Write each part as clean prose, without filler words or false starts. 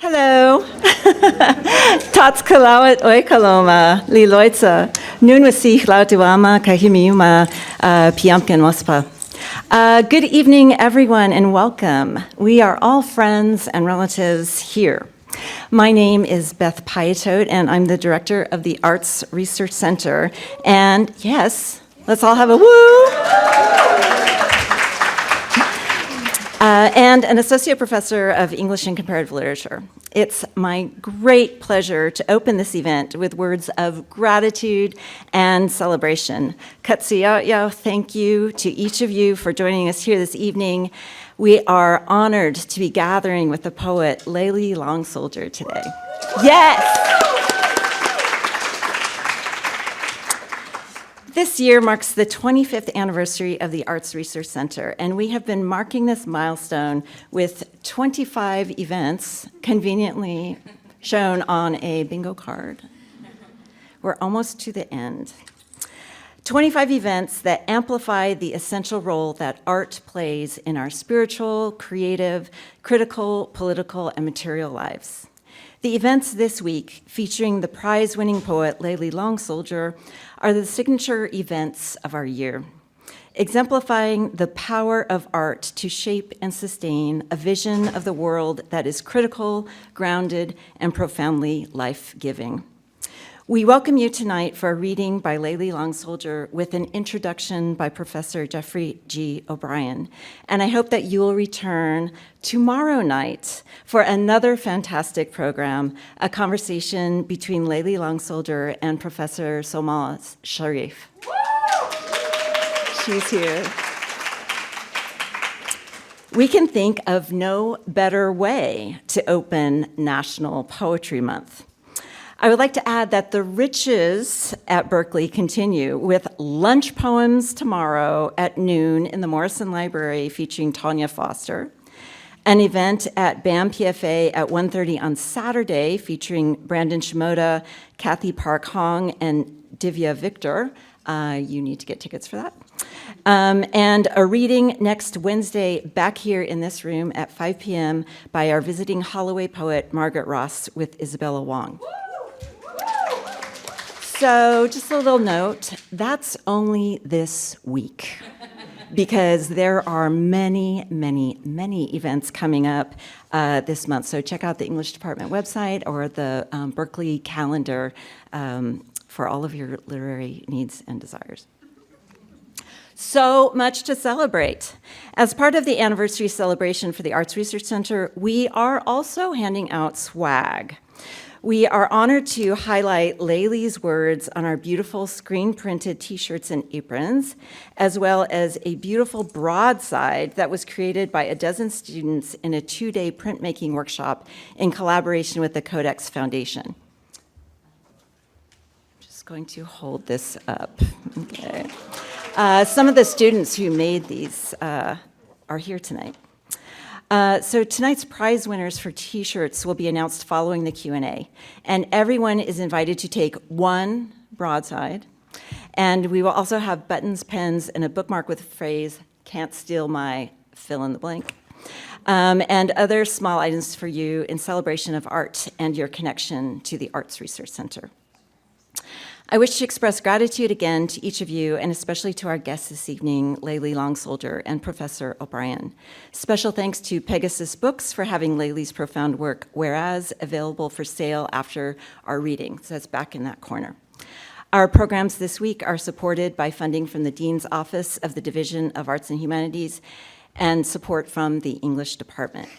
Hello. Tats kalawat oi kaloma, li loitza, nun wasich lautuama kahimiuma piamkin waspa. Good evening, everyone, and welcome. We are all friends and relatives here. My name is Beth Piatote, and I'm the director of the Arts Research Center. And yes, let's all have a woo! And an associate professor of English and comparative literature. It's my great pleasure to open this event with words of gratitude and celebration. Katsiyayo, thank you to each of you for joining us here this evening. We are honored to be gathering with the poet Layli Long Soldier today. Yes! This year marks the 25th anniversary of the Arts Research Center, and we have been marking this milestone with 25 events conveniently shown on a bingo card. We're almost to the end. 25 events that amplify the essential role that art plays in our spiritual, creative, critical, political, and material lives. The events this week, featuring the prize-winning poet Layli Long Soldier, are the signature events of our year, exemplifying the power of art to shape and sustain a vision of the world that is critical, grounded, and profoundly life-giving. We welcome you tonight for a reading by Layli Long Soldier with an introduction by Professor Jeffrey G. O'Brien. And I hope that you will return tomorrow night for another fantastic program, a conversation between Layli Long Soldier and Professor Somal Sharif. She's here. We can think of no better way to open National Poetry Month. I would like to add that the riches at Berkeley continue with lunch poems tomorrow at noon in the Morrison Library featuring Tanya Foster, an event at BAM PFA at 1:30 on Saturday featuring Brandon Shimoda, Kathy Park Hong, and Divya Victor. You need to get tickets for that. And a reading next Wednesday back here in this room at 5 p.m. by our visiting Holloway poet Margaret Ross with Isabella Wong. So just a little note, that's only this week, because there are many, many, many events coming up this month. So check out the English department website or the Berkeley calendar for all of your literary needs and desires. So much to celebrate. As part of the anniversary celebration for the Arts Research Center, we are also handing out swag. We are honored to highlight Layli's words on our beautiful screen-printed t-shirts and aprons, as well as a beautiful broadside that was created by a dozen students in a 2-day printmaking workshop in collaboration with the Codex Foundation. I'm just going to hold this up. Okay. Some of the students who made these are here tonight. So tonight's prize winners for t-shirts will be announced following the Q&A, and everyone is invited to take one broadside, and we will also have buttons, pens, and a bookmark with the phrase, "Can't steal my fill in the blank," and other small items for you in celebration of art and your connection to the Arts Research Center. I wish to express gratitude again to each of you, and especially to our guests this evening, Layli Long Soldier and Professor O'Brien. Special thanks to Pegasus Books for having Layli's profound work, Whereas, available for sale after our reading. So that's back in that corner. Our programs this week are supported by funding from the Dean's Office of the Division of Arts and Humanities and support from the English Department.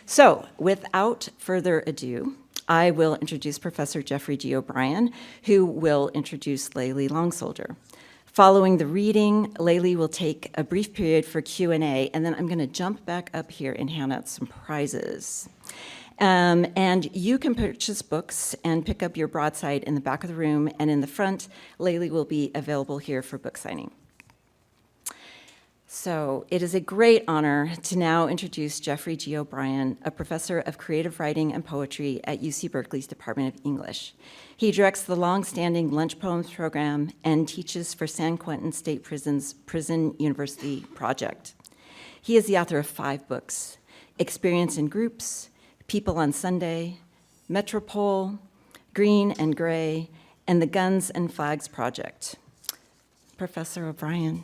So, without further ado, I will introduce Professor Jeffrey G. O'Brien, who will introduce Layli Long Soldier. Following the reading, Layli will take a brief period for Q&A, and then I'm going to jump back up here and hand out some prizes. And you can purchase books and pick up your broadside in the back of the room, and in the front, Layli will be available here for book signing. So it is a great honor to now introduce Jeffrey G. O'Brien, a professor of creative writing and poetry at UC Berkeley's Department of English. He directs the long-standing Lunch Poems program and teaches for San Quentin State Prison's Prison University Project. He is the author of 5 books, Experience in Groups, People on Sunday, Metropole, Green and Gray, and the Guns and Flags Project. Professor O'Brien.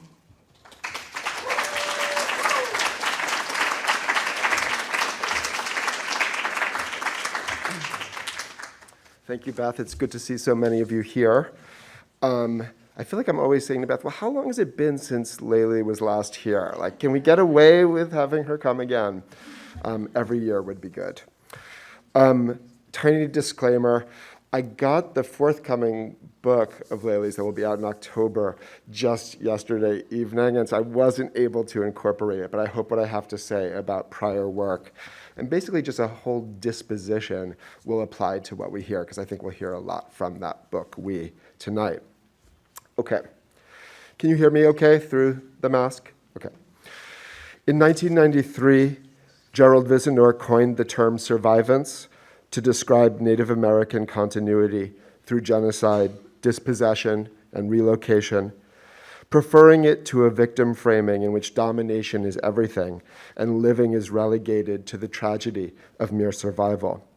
Thank you, Beth. It's good to see so many of you here. I feel like I'm always saying to Beth, well, how long has it been since Layli was last here? Like, can we get away with having her come again? Every year would be good. Tiny disclaimer, I got the forthcoming book of Layli's that will be out in October just yesterday evening, and so I wasn't able to incorporate it, but I hope what I have to say about prior work and basically just a whole disposition will apply to what we hear, because I think we'll hear a lot from that book, tonight. Okay. Can you hear me okay through the mask? Okay. In 1993, Gerald Visenor coined the term survivance to describe Native American continuity through genocide, dispossession, and relocation, preferring it to a victim framing in which domination is everything and living is relegated to the tragedy of mere survival.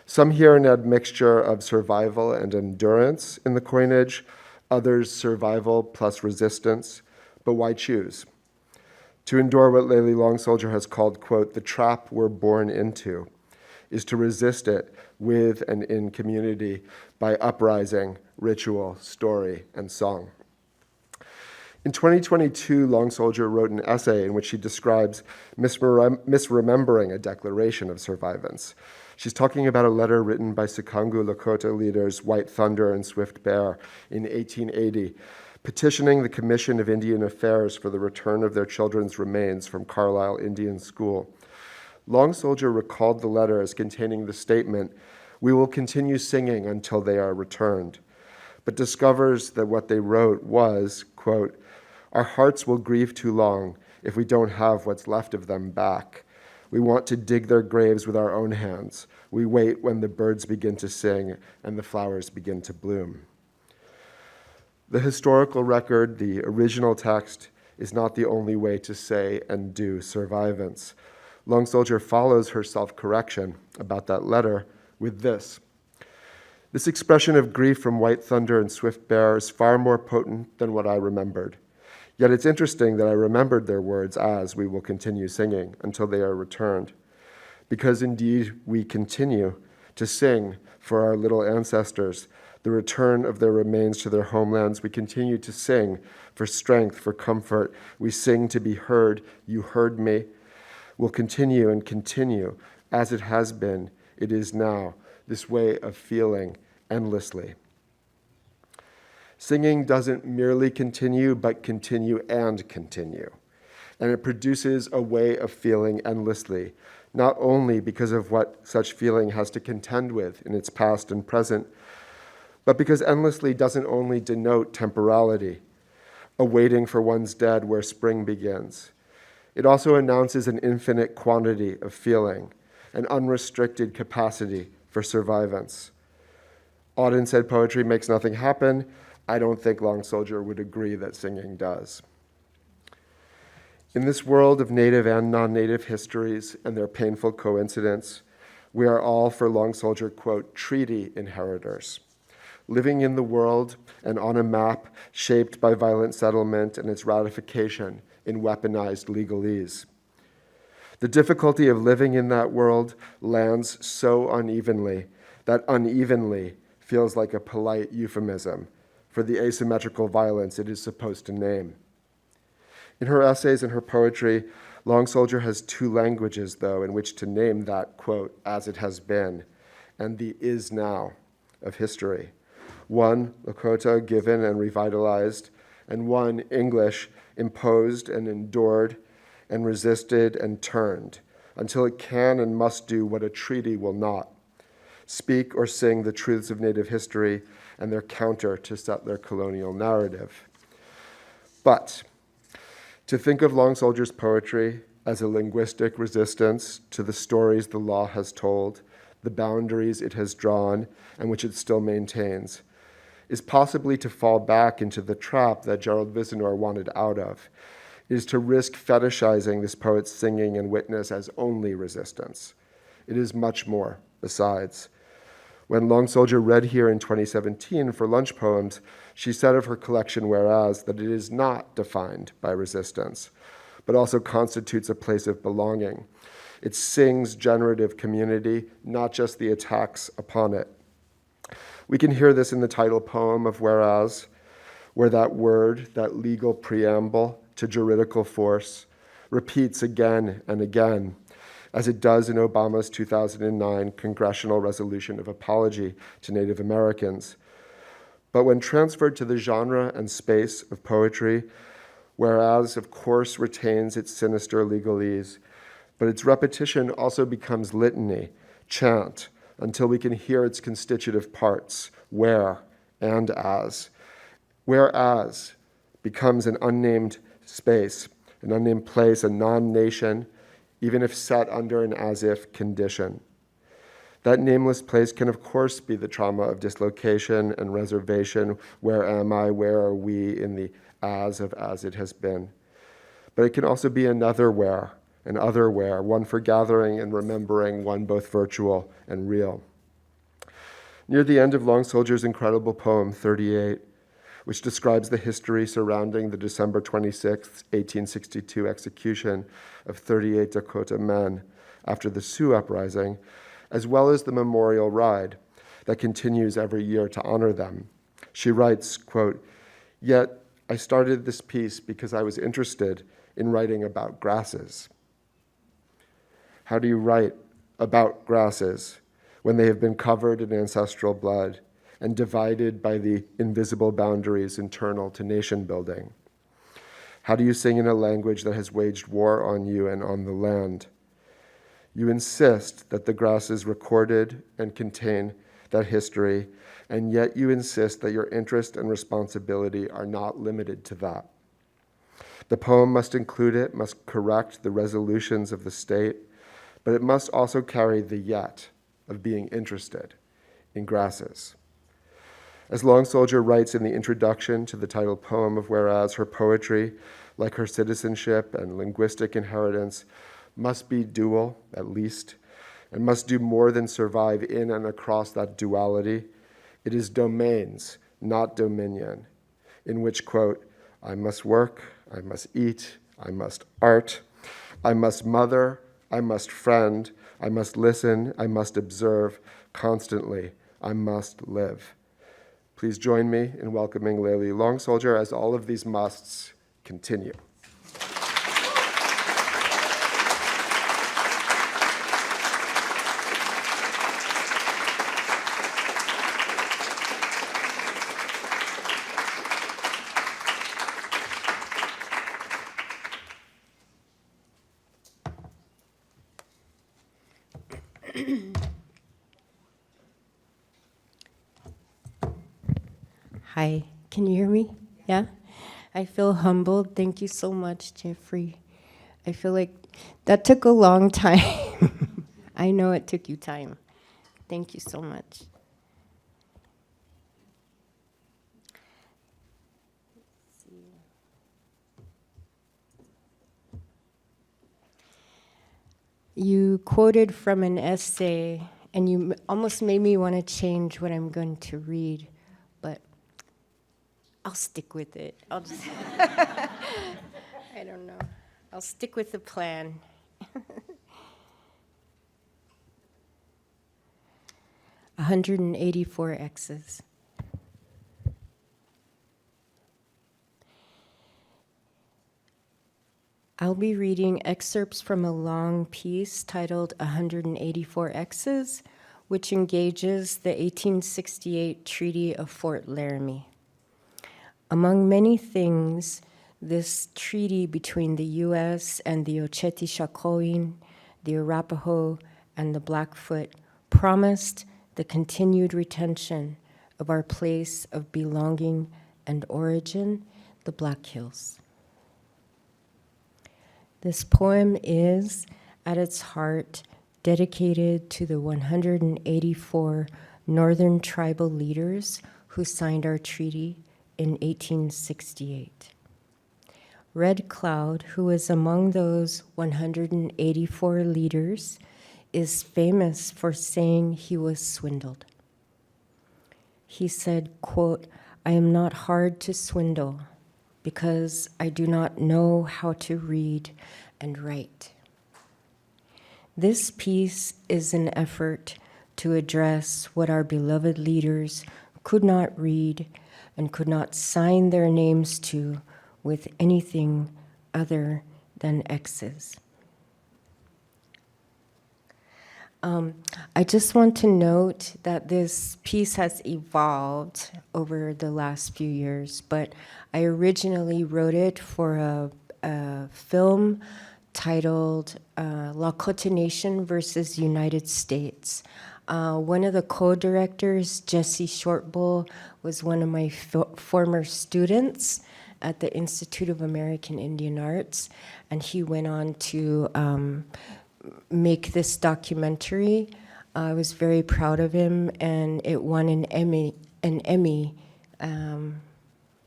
Some hear an admixture of survival and endurance in the coinage, others survival plus resistance, but why choose? To endure what Layli Long Soldier has called, quote, the trap we're born into, is to resist it with and in community by uprising, ritual, story, and song. In 2022, Long Soldier wrote an essay in which she describes misremembering a declaration of survivance. She's talking about a letter written by Sikangu Lakota leaders White Thunder and Swift Bear in 1880, petitioning the Commission of Indian Affairs for the return of their children's remains from Carlisle Indian School. Long Soldier recalled the letter as containing the statement, "We will continue singing until they are returned," but discovers that what they wrote was, quote, "Our hearts will grieve too long if we don't have what's left of them back. We want to dig their graves with our own hands. We wait when the birds begin to sing and the flowers begin to bloom." The historical record, the original text, is not the only way to say and do survivance. Long Soldier follows her self-correction about that letter with this. This expression of grief from White Thunder and Swift Bear is far more potent than what I remembered. Yet it's interesting that I remembered their words as "we will continue singing until they are returned," because indeed we continue to sing for our little ancestors, the return of their remains to their homelands. We continue to sing for strength, for comfort. We sing to be heard. You heard me. Will continue and continue as it has been, it is now, this way of feeling endlessly. Singing doesn't merely continue, but continue and continue. And it produces a way of feeling endlessly, not only because of what such feeling has to contend with in its past and present, but because endlessly doesn't only denote temporality, a waiting for one's dead where spring begins. It also announces an infinite quantity of feeling, an unrestricted capacity for survivance. Auden said poetry makes nothing happen. I don't think Long Soldier would agree that singing does. In this world of native and non-native histories and their painful coincidence, we are all, for Long Soldier, quote, treaty inheritors, living in the world and on a map shaped by violent settlement and its ratification in weaponized legalese. The difficulty of living in that world lands so unevenly that unevenly feels like a polite euphemism for the asymmetrical violence it is supposed to name. In her essays and her poetry, Long Soldier has two languages, though, in which to name that, quote, as it has been, and the is now of history. One, Lakota, given and revitalized, and one, English, imposed and endured and resisted and turned until it can and must do what a treaty will not, speak or sing the truths of Native history and their counter to settler colonial narrative. But to think of Long Soldier's poetry as a linguistic resistance to the stories the law has told, the boundaries it has drawn, and which it still maintains, is possibly to fall back into the trap that Gerald Visenor wanted out of. It is to risk fetishizing this poet's singing and witness as only resistance. It is much more besides. When Long Soldier read here in 2017 for lunch poems, she said of her collection Whereas that it is not defined by resistance, but also constitutes a place of belonging. It sings generative community, not just the attacks upon it. We can hear this in the title poem of Whereas, where that word, that legal preamble to juridical force, repeats again and again, as it does in Obama's 2009 congressional resolution of apology to Native Americans. But when transferred to the genre and space of poetry, Whereas, of course, retains its sinister legalese, but its repetition also becomes litany, chant, until we can hear its constitutive parts, where and as. Whereas becomes an unnamed space, an unnamed place, a non-nation, even if set under an as-if condition. That nameless place can, of course, be the trauma of dislocation and reservation. Where am I? Where are we in the as of as it has been? But it can also be another where, an other where, one for gathering and remembering, one both virtual and real. Near the end of Long Soldier's incredible poem, 38, which describes the history surrounding the December 26, 1862 execution of 38 Dakota men after the Sioux Uprising, as well as the memorial ride that continues every year to honor them. She writes, quote, "Yet I started this piece because I was interested in writing about grasses." How do you write about grasses when they have been covered in ancestral blood and divided by the invisible boundaries internal to nation building? How do you sing in a language that has waged war on you and on the land? You insist that the grass is recorded and contain that history, and yet you insist that your interest and responsibility are not limited to that. The poem must include it, must correct the resolutions of the state, but it must also carry the yet of being interested in grasses. As Long Soldier writes in the introduction to the title poem of Whereas, her poetry, like her citizenship and linguistic inheritance, must be dual, at least, and must do more than survive in and across that duality. It is domains, not dominion, in which, quote, I must work, I must eat, I must art, I must mother, I must friend, I must listen, I must observe, constantly, I must live. Please join me in welcoming Layli Long Soldier as all of these musts continue. Hi, can you hear me? Yeah? I feel humbled. Thank you so much, Jeffrey. I feel like that took a long time. I know it took you time. Thank you so much. You quoted from an essay, and you almost made me want to change what I'm going to read, but I'll stick with it. I'll just, I don't know. I'll stick with the plan. 184 X's. I'll be reading excerpts from a long piece titled 184 X's, which engages the 1868 Treaty of Fort Laramie. Among many things, this treaty between the U.S. and the Oceti-Sakowin, the Arapaho, and the Blackfoot promised the continued retention of our place of belonging and origin, the Black Hills. This poem is, at its heart, dedicated to the 184 Northern tribal leaders who signed our treaty in 1868. Red Cloud, who is among those 184 leaders, is famous for saying he was swindled. He said, quote, "I am not hard to swindle because I do not know how to read and write." This piece is an effort to address what our beloved leaders could not read and could not sign their names to with anything other than X's. I just want to note that this piece has evolved over the last few years, but I originally wrote it for a film titled Lakota Nation versus United States. One of the co-directors, Jesse Shortbull, was one of my former students at the Institute of American Indian Arts, and he went on to make this documentary. I was very proud of him, and it won an Emmy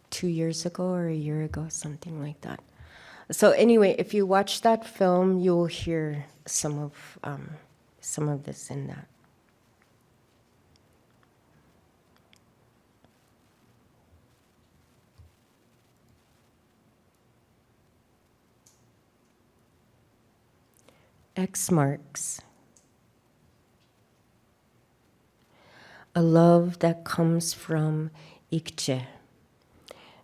2 years ago or a year ago, something like that. So anyway, if you watch that film, you will hear some of this in that. X marks a love that comes from Ikche,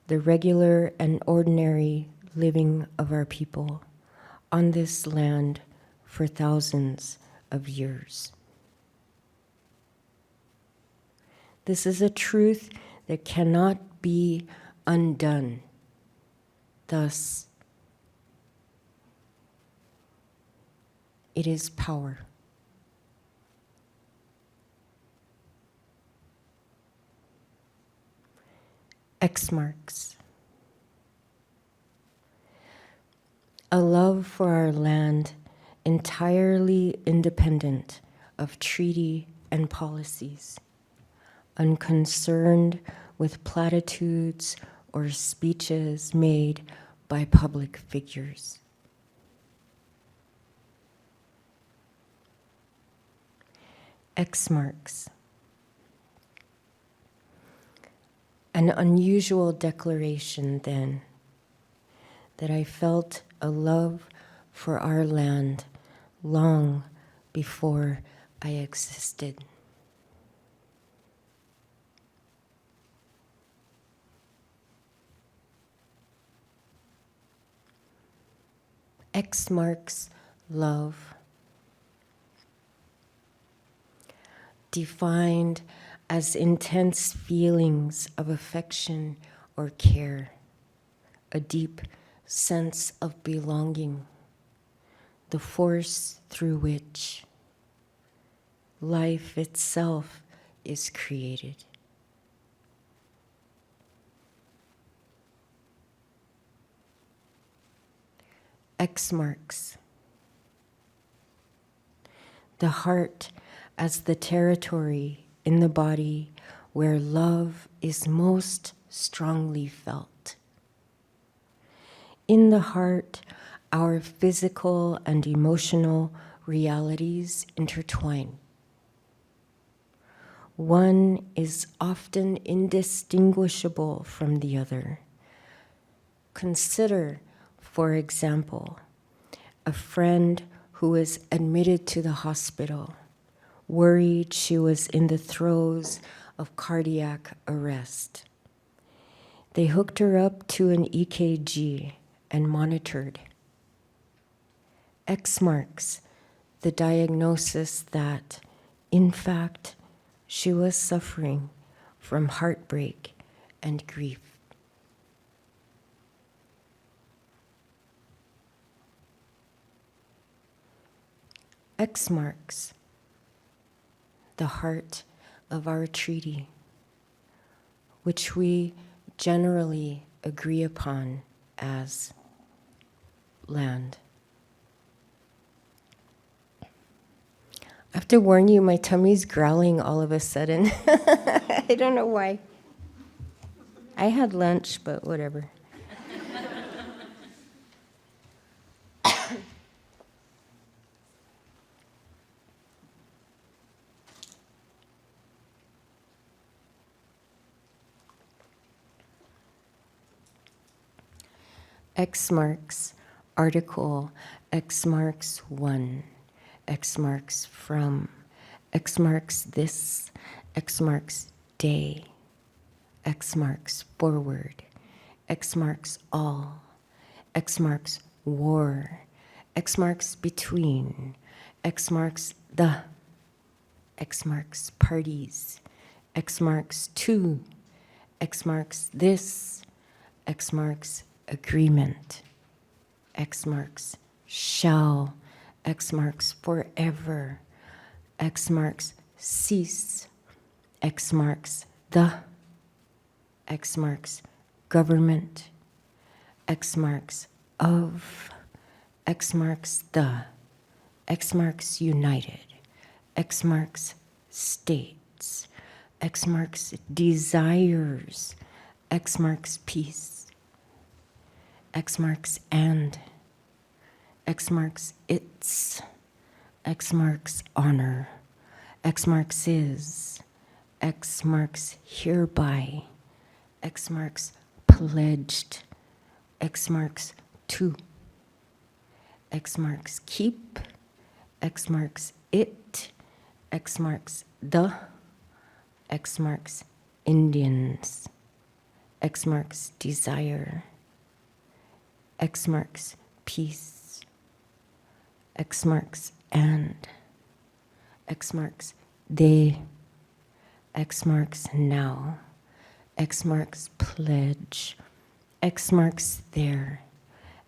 the regular and ordinary living of our people on this land for thousands of years. This is a truth that cannot be undone. Thus, it is power. X marks a love for our land entirely independent of treaty and policies, unconcerned with platitudes or speeches made by public figures. X marks an unusual declaration then, that I felt a love for our land long before I existed. X marks love, defined as intense feelings of affection or care, a deep sense of belonging, the force through which life itself is created. X marks the heart as the territory in the body where love is most strongly felt. In the heart, our physical and emotional realities intertwine. One is often indistinguishable from the other. Consider, for example, a friend who is admitted to the hospital, worried she was in the throes of cardiac arrest. They hooked her up to an EKG and monitored. X marks the diagnosis that, in fact, she was suffering from heartbreak and grief. X marks the heart of our treaty, which we generally agree upon as land. I have to warn you, my tummy's growling all of a sudden. I don't know why. I had lunch, but whatever. X marks article, X marks one, X marks from, X marks this, X marks day, X marks forward, X marks all, X marks war, X marks between, X marks the, X marks parties, X marks two, X marks this, X marks agreement, X marks shall, X marks forever, X marks cease, X marks the, X marks government, X marks of, X marks the, X marks united, X marks states, X marks desires, X marks peace, X marks and, X marks its, X marks honor, X marks is, X marks hereby, X marks pledged, X marks to, X marks keep, X marks it, X marks the, X marks Indians, X marks desire, X marks peace, X marks and, X marks they, X marks now, X marks pledge, X marks there,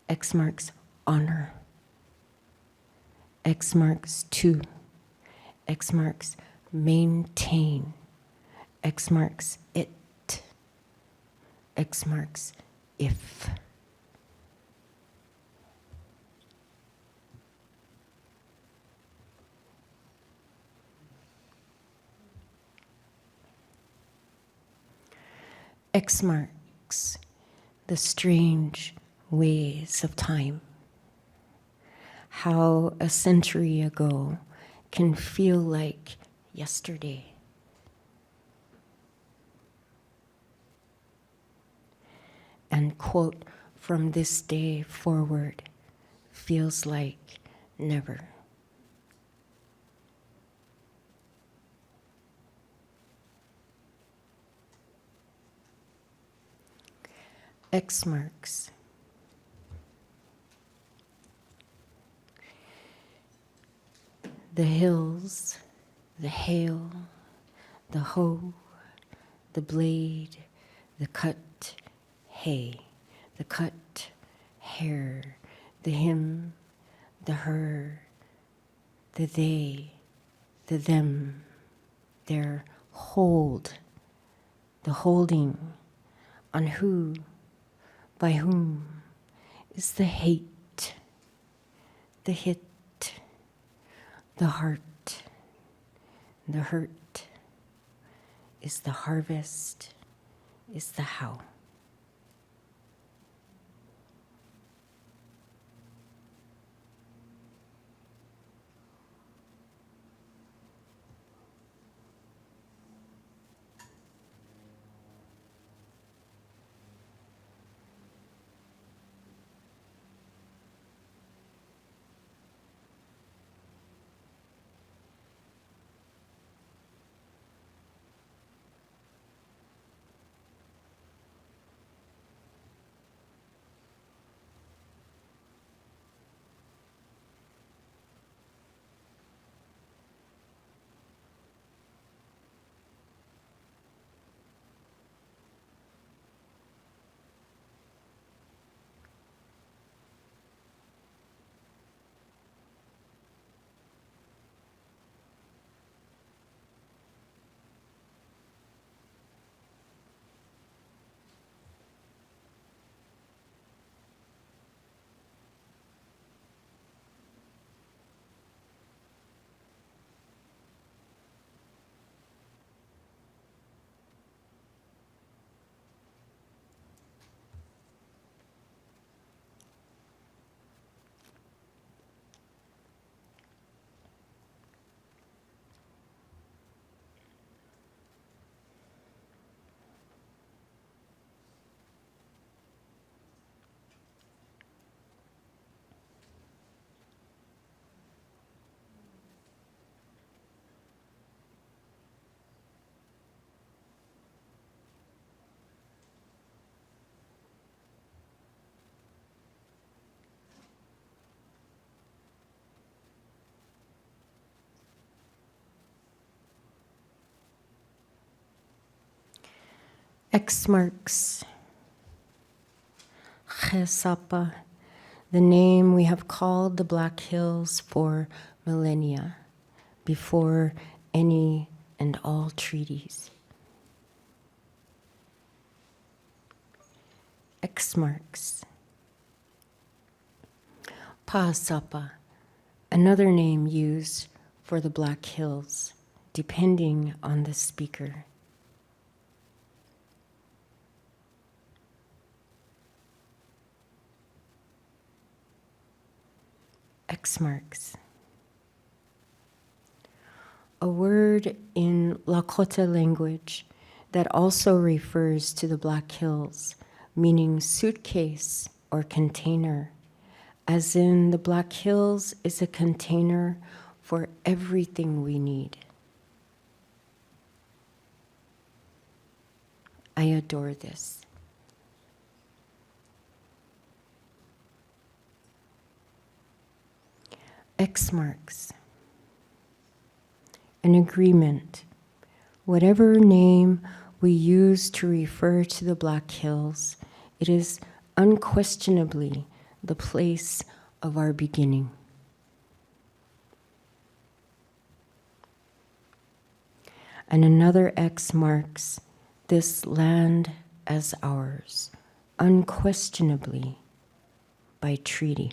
X marks honor, X marks to, X marks maintain, X marks it, X marks if. X marks the strange ways of time. How a century ago can feel like yesterday. And quote, from this day forward feels like never. X marks the hills, the hail, the hoe, the blade, the cut hay, the cut hair, the him, the her, the they, the them, their hold, the holding, on who, by whom, is the hate, the hit, the heart, the hurt, is the harvest, is the how. X marks Chesapa, the name we have called the Black Hills for millennia, before any and all treaties. X marks Paasapa, another name used for the Black Hills, depending on the speaker. X marks. A word in Lakota language that also refers to the Black Hills, meaning suitcase or container, as in the Black Hills is a container for everything we need. I adore this. X marks. An agreement. Whatever name we use to refer to the Black Hills, it is unquestionably the place of our beginning. And another X marks this land as ours, unquestionably by treaty.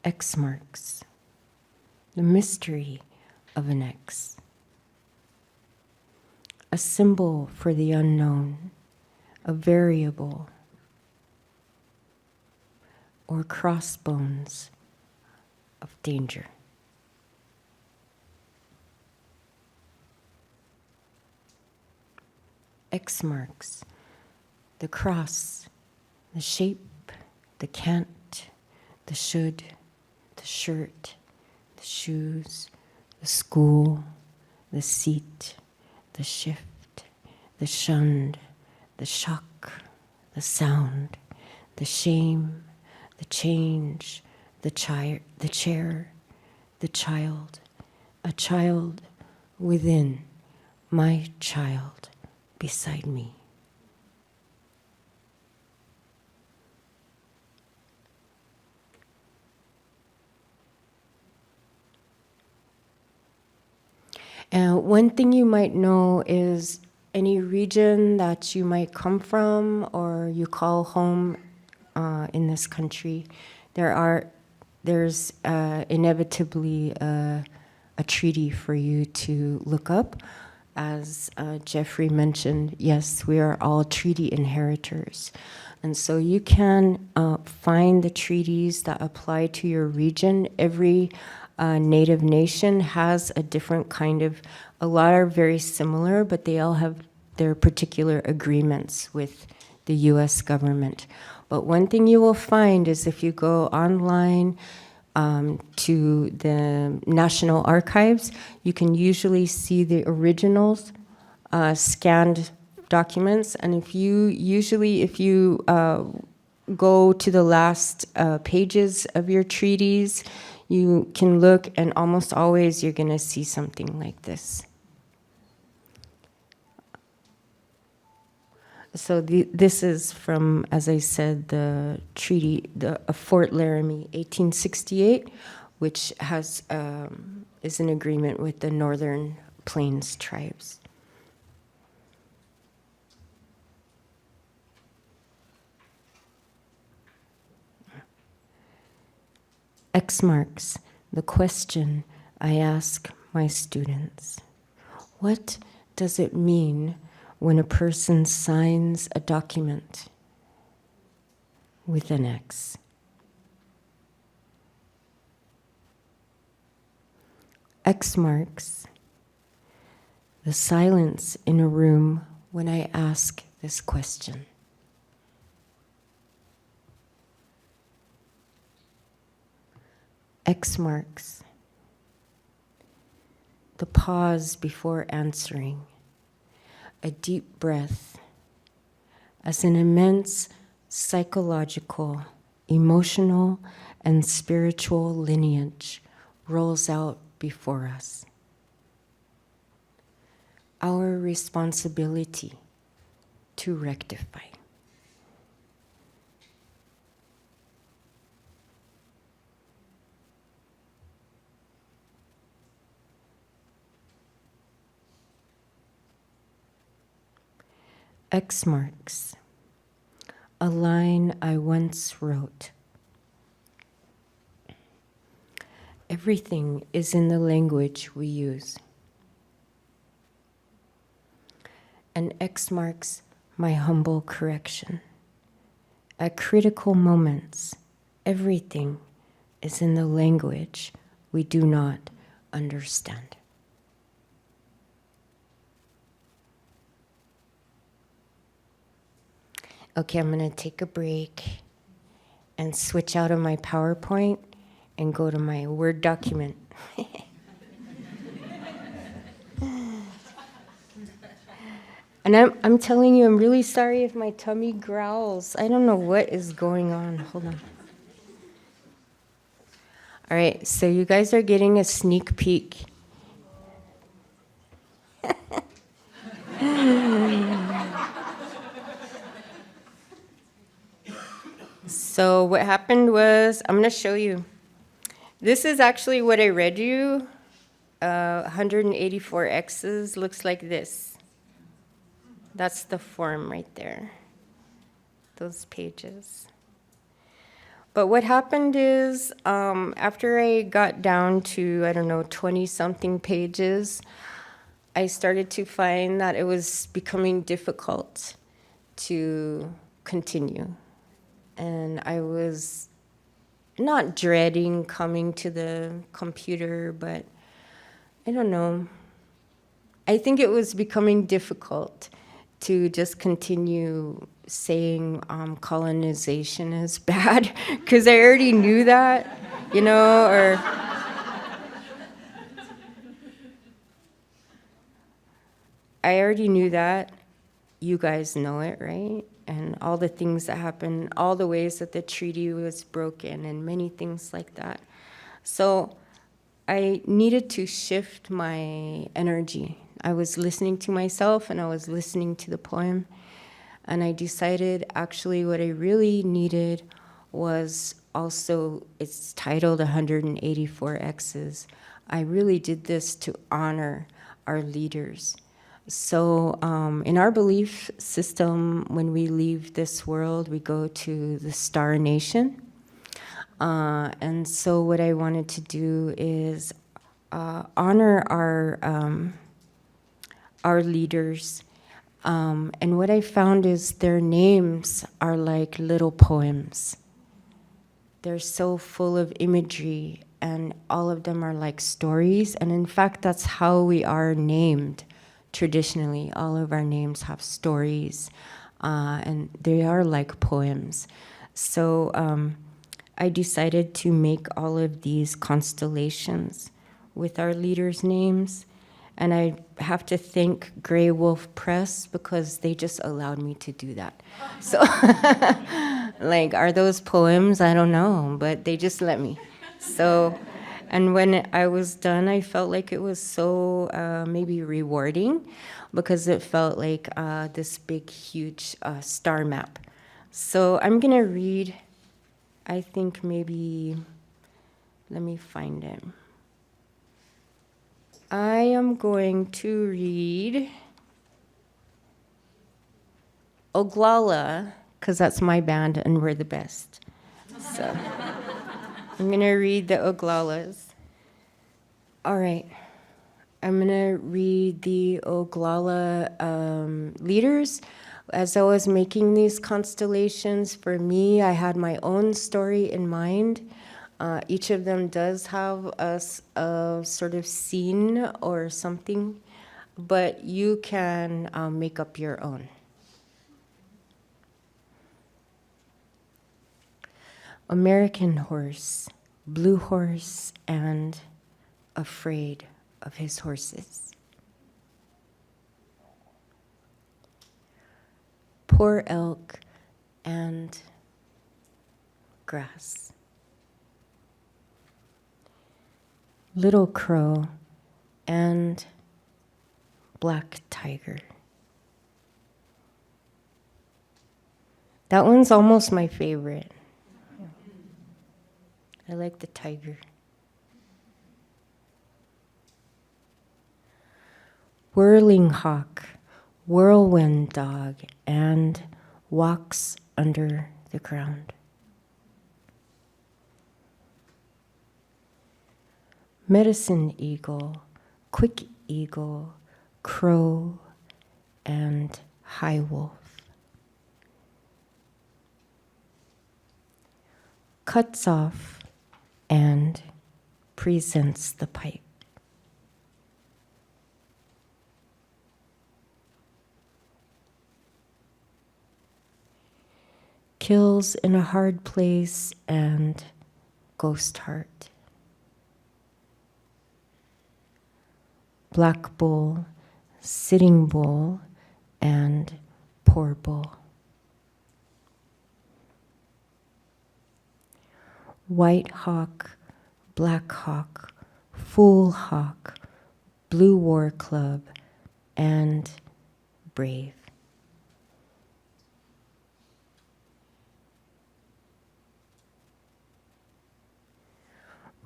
X marks the mystery of an X, a symbol for the unknown, a variable, or crossbones of danger. X marks the cross, the shape, the can't, the should, the shirt, the shoes, the school, the seat, the shift, the shunned, the shock, the sound, the shame, the change, the chair, the child, a child within, my child beside me. And one thing you might know is any region that you might come from or you call home in this country, there's inevitably a treaty for you to look up. As Jeffrey mentioned, yes, we are all treaty inheritors. And so you can find the treaties that apply to your region. Every Native nation has a different kind of, a lot are very similar, but they all have their particular agreements with the US government. But one thing you will find is if you go online to the National Archives, you can usually see the originals, scanned documents, and if you go to the last pages of your treaties, you can look, and almost always you're going to see something like this. So this is from, as I said, the treaty of Fort Laramie, 1868, which has is an agreement with the Northern Plains tribes. X marks the question I ask my students. What does it mean when a person signs a document with an X? X marks the silence in a room when I ask this question. X marks the pause before answering, a deep breath, as an immense psychological, emotional, and spiritual lineage rolls out before us. Our responsibility to rectify. X marks a line I once wrote. Everything is in the language we use. And X marks my humble correction. At critical moments, everything is in the language we do not understand. Okay, I'm going to take a break and switch out of my PowerPoint and go to my Word document. And I'm telling you, I'm really sorry if my tummy growls. I don't know what is going on. Hold on. All right, so you guys are getting a sneak peek. So what happened was, I'm going to show you. This is actually what I read you. 184 X's looks like this. That's the form right there. Those pages. But what happened is, after I got down to, 20-something pages, I started to find that it was becoming difficult to continue. And I was not dreading coming to the computer, but I don't know. I think it was becoming difficult to just continue saying colonization is bad, because I already knew that, or I already knew that. You guys know it, right? And all the things that happened, all the ways that the treaty was broken, and many things like that. So I needed to shift my energy. I was listening to myself, and I was listening to the poem, and I decided actually what I really needed was also, it's titled 184 X's. I really did this to honor our leaders. So in our belief system, when we leave this world, we go to the Star Nation. And so what I wanted to do is honor our leaders. And what I found is their names are like little poems. They're so full of imagery, and all of them are like stories. And in fact, that's how we are named. Traditionally, all of our names have stories, and they are like poems. So I decided to make all of these constellations with our leaders' names, and I have to thank Graywolf Press because they just allowed me to do that. So, are those poems? I don't know, but they just let me. So. And when I was done, I felt like it was so maybe rewarding, because it felt like this big, huge star map. So I'm going to read, I think maybe, let me find it. I am going to read Oglala, because that's my band and we're the best. So. I'm going to read the Oglalas. All right. I'm going to read the Oglala leaders. As I was making these constellations, for me, I had my own story in mind. Each of them does have a sort of scene or something, but you can make up your own. American horse, blue horse, and afraid of his horses. Poor elk and grass. Little Crow, and Black Tiger. That one's almost my favorite. I like the tiger. Whirling hawk, whirlwind dog, and walks under the ground. Medicine eagle, quick eagle, crow, and high wolf. Cuts off and presents the pipe. Kills in a hard place and ghost heart. Black bull, sitting bull, and poor bull. White hawk, black hawk, fool hawk, blue war club, and brave.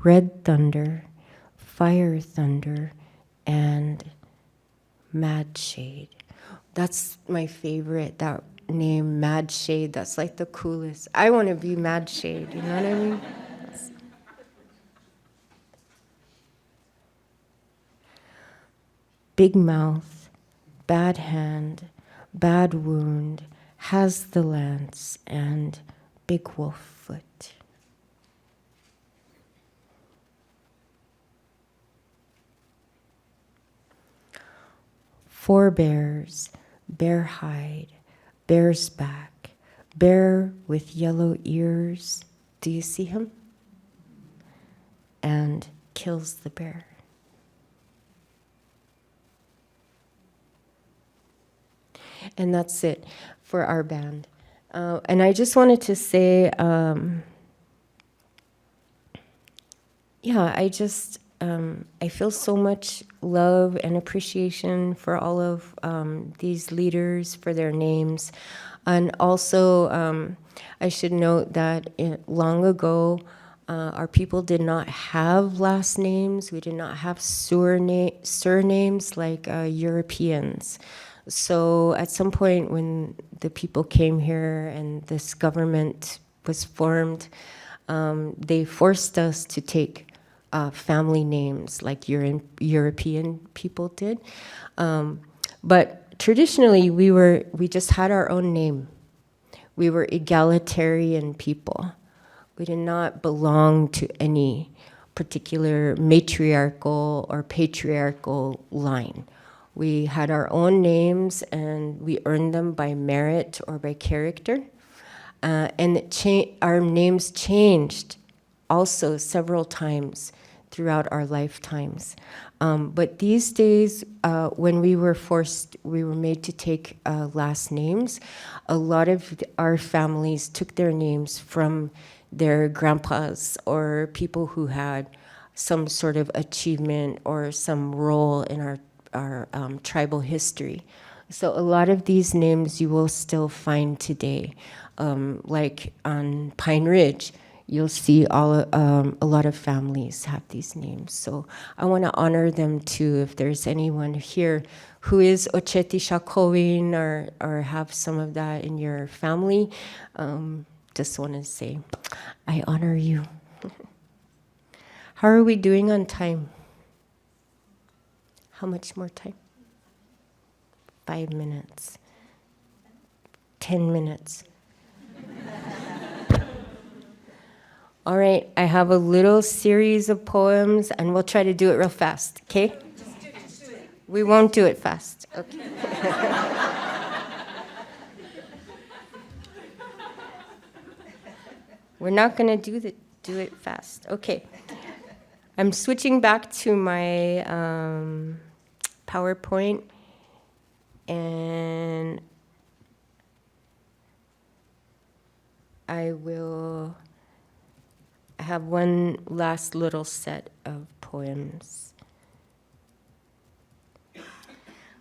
Red thunder, fire thunder, and mad shade. That's my favorite, that name, Mad Shade. That's like the coolest. I want to be Mad Shade, you know what I mean? Big mouth, bad hand, bad wound, has the lance, and big wolf foot. Four bears, bear hide, bear's back, bear with yellow ears. Do you see him? And kills the bear. And that's it for our band. And I just wanted to say, I feel so much love and appreciation for all of these leaders, for their names. And also, I should note that long ago, our people did not have last names. We did not have surnames like Europeans. So at some point when the people came here and this government was formed, they forced us to take family names like European people did. But traditionally, we just had our own name. We were egalitarian people. We did not belong to any particular matriarchal or patriarchal line. We had our own names, and we earned them by merit or by character. And our names changed also several times throughout our lifetimes. But these days, when we were made to take last names, a lot of our families took their names from their grandpas or people who had some sort of achievement or some role in our tribal history. So a lot of these names you will still find today. Like on Pine Ridge, you'll see a lot of families have these names. So I want to honor them too. If there's anyone here who is Ocheti Shakowin or have some of that in your family, just want to say, I honor you. How are we doing on time? How much more time? 5 minutes. 10 minutes. All right, I have a little series of poems, and we'll try to do it real fast, okay? Just do it. We won't do it fast. Okay. We're not going to do it fast. Okay. I'm switching back to my PowerPoint, and I have one last little set of poems. poems.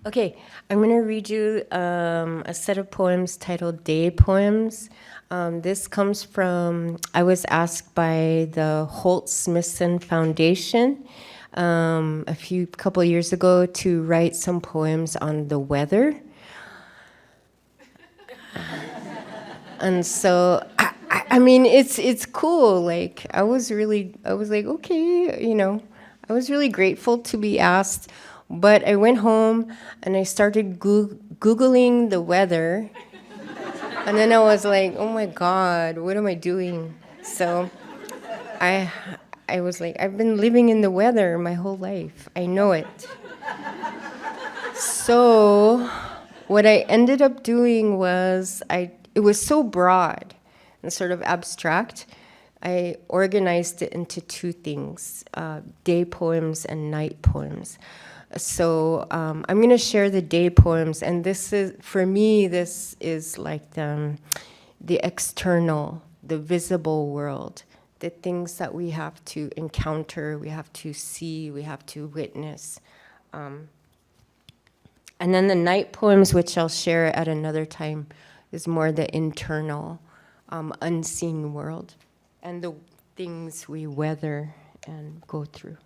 Okay, I'm going to read you a set of poems titled Day Poems. This comes from, I was asked by the Holt Smithson Foundation couple years ago to write some poems on the weather. And so, I mean, it's cool. Like, I was like, okay, you know, I was really grateful to be asked. But I went home and I started Googling the weather. And then I was like, oh my God, what am I doing? So I was like, I've been living in the weather my whole life. I know it. So what I ended up doing was, it was so broad and sort of abstract, I organized it into two things, day poems and night poems. So I'm going to share the day poems, and this is, for me, this is like the external, the visible world, the things that we have to encounter, we have to see, we have to witness. And then the night poems, which I'll share at another time, is more the internal, unseen world, and the things we weather and go through.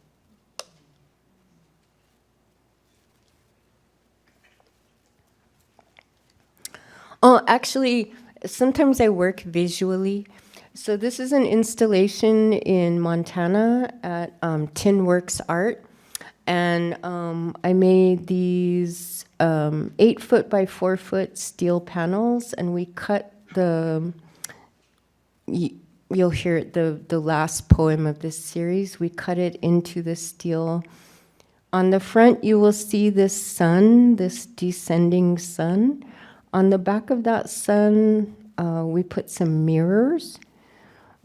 Oh, actually, sometimes I work visually. So this is an installation in Montana at Tin Works Art. And I made these 8-foot by 4-foot steel panels, and we cut you'll hear it, the last poem of this series. We cut it into the steel. On the front, you will see this sun, this descending sun. On the back of that sun, we put some mirrors.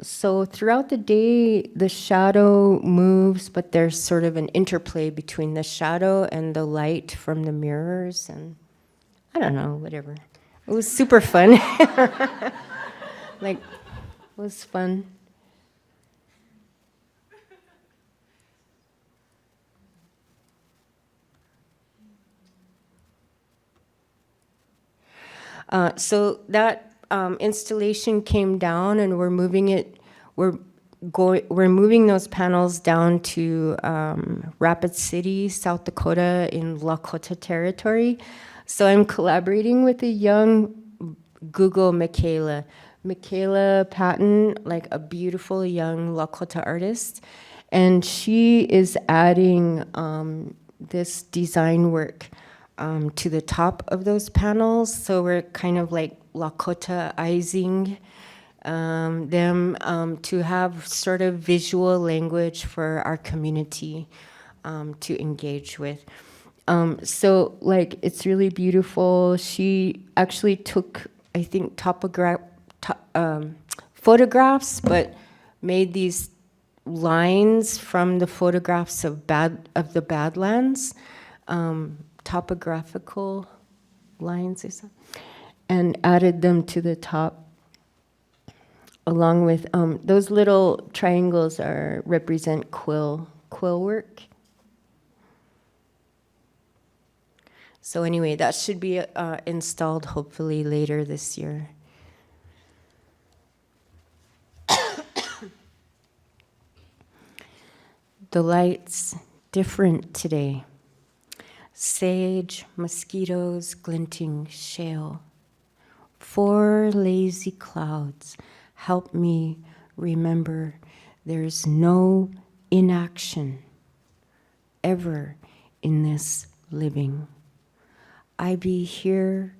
So throughout the day, the shadow moves, but there's sort of an interplay between the shadow and the light from the mirrors, and I don't know, whatever. It was super fun. Like, it was fun. So that installation came down, and we're moving it. We're moving those panels down to Rapid City, South Dakota, in Lakota territory. So I'm collaborating with a young Google Michaela Patton, like a beautiful young Lakota artist, and she is adding this design work to the top of those panels. So we're kind of like Lakota-izing them to have sort of visual language for our community to engage with. So like, it's really beautiful. She actually took, I think, photographs, but made these lines from the photographs of the Badlands, topographical lines or something, and added them to the top, along with those little triangles represent quill work. So anyway, that should be installed hopefully later this year. The light's different today. Sage, mosquitoes, glinting shale. 4 lazy clouds help me remember there's no inaction ever in this living. I be here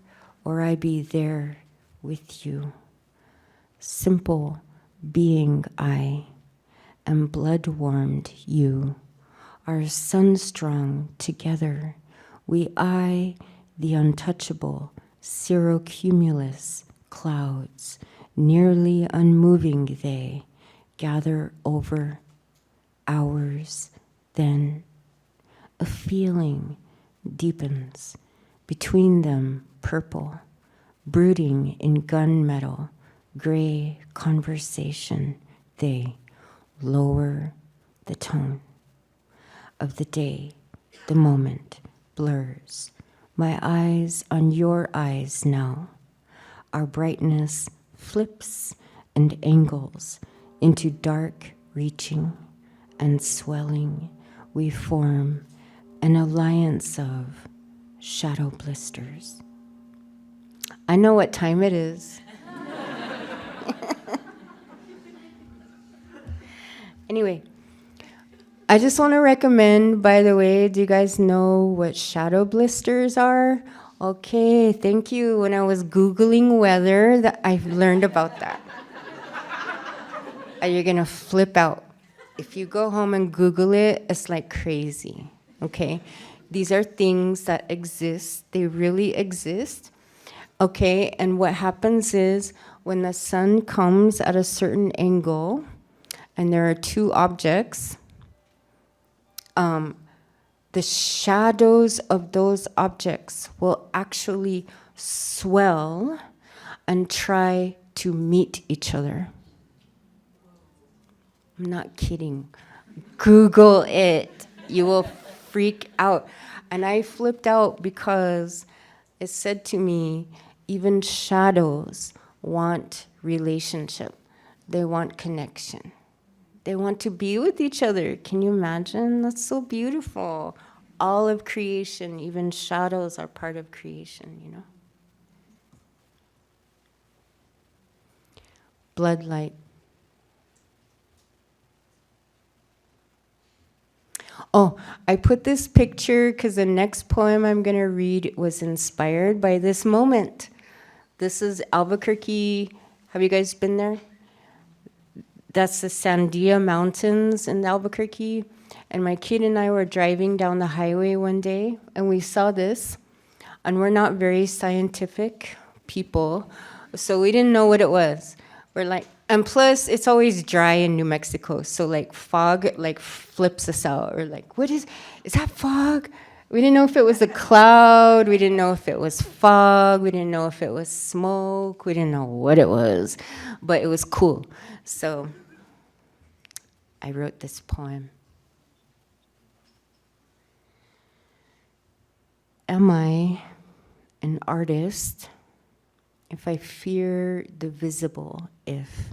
or I be there with you. Simple being I am blood-warmed you, are sun-strong together. We eye the untouchable cirrocumulus clouds, nearly unmoving they gather over hours. Then a feeling deepens, between them purple, brooding in gunmetal, gray conversation, they lower the tone. of the day, the moment, blurs. My eyes on your eyes now. Our brightness flips and angles into dark reaching and swelling. We form an alliance of shadow blisters. I know what time it is. Anyway, I just want to recommend, by the way, do you guys know what shadow blisters are? Okay, thank you. When I was Googling weather, I learned about that. You're going to flip out. If you go home and Google it, it's like crazy, okay? These are things that exist. They really exist, okay? And what happens is when the sun comes at a certain angle, and there are two objects, the shadows of those objects will actually swell and try to meet each other. I'm not kidding. Google it. You will freak out. And I flipped out because it said to me, even shadows want relationship. They want connection. They want to be with each other. Can you imagine? That's so beautiful. All of creation, even shadows are part of creation, you know? Bloodlight. Oh, I put this picture because the next poem I'm going to read was inspired by this moment. This is Albuquerque. Have you guys been there? That's the Sandia Mountains in Albuquerque. And my kid and I were driving down the highway one day, and we saw this. And we're not very scientific people, so we didn't know what it was. We're like, and plus, it's always dry in New Mexico, so like fog like flips us out. We're like, what is that fog? We didn't know if it was a cloud. We didn't know if it was fog. We didn't know if it was smoke. We didn't know what it was, but it was cool. So I wrote this poem. Am I an artist if I fear the visible, if